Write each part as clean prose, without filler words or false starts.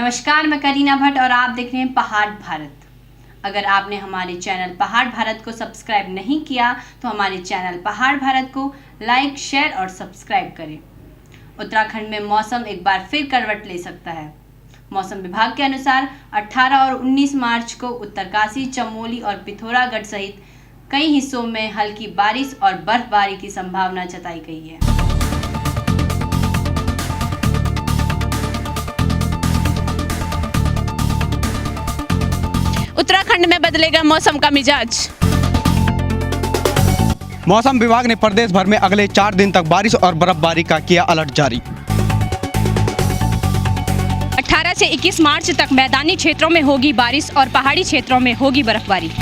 नमस्कार, मैं करीना भट्ट और आप देख रहे हैं पहाड़ भारत। अगर आपने हमारे चैनल पहाड़ भारत को सब्सक्राइब नहीं किया तो हमारे चैनल पहाड़ भारत को लाइक, शेयर और सब्सक्राइब करें। उत्तराखंड में मौसम एक बार फिर करवट ले सकता है। मौसम विभाग के अनुसार 18 और 19 मार्च को उत्तरकाशी, चमोली और पिथौरागढ़ सहित कई हिस्सों में हल्की बारिश और बर्फबारी की संभावना जताई गई है। उत्तराखंड में बदलेगा मौसम का मिजाज। मौसम विभाग ने प्रदेश भर में अगले 4 दिन तक बारिश और बर्फबारी का किया अलर्ट जारी। 18 से 21 मार्च तक मैदानी क्षेत्रों में होगी बारिश और पहाड़ी क्षेत्रों में होगी बर्फबारी।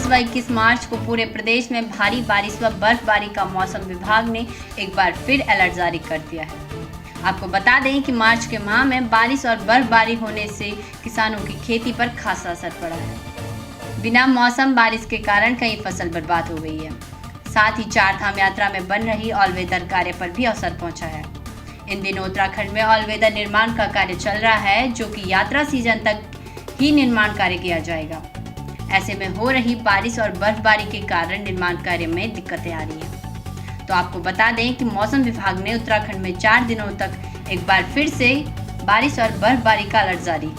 व 21 मार्च को पूरे प्रदेश में भारी बारिश व बर्फबारी का मौसम विभाग ने एक बार फिर अलर्ट जारी कर दिया है। आपको बता दें कि मार्च के माह में बारिश और बर्फबारी होने से किसानों की खेती पर खासा असर पड़ा है। बिना मौसम बारिश के कारण कई फसल बर्बाद हो गई है। साथ ही चार धाम यात्रा में बन रही ऑल वेदर कार्य पर भी असर पहुंचा है। इन दिनों उत्तराखंड में ऑल वेदर निर्माण का कार्य चल रहा है, जो कि यात्रा सीजन तक ही निर्माण कार्य किया जाएगा। ऐसे में हो रही बारिश और बर्फबारी के कारण निर्माण कार्य में दिक्कतें आ रही हैं। तो आपको बता दें कि मौसम विभाग ने उत्तराखंड में 4 दिनों तक एक बार फिर से बारिश और बर्फबारी का अलर्ट जारी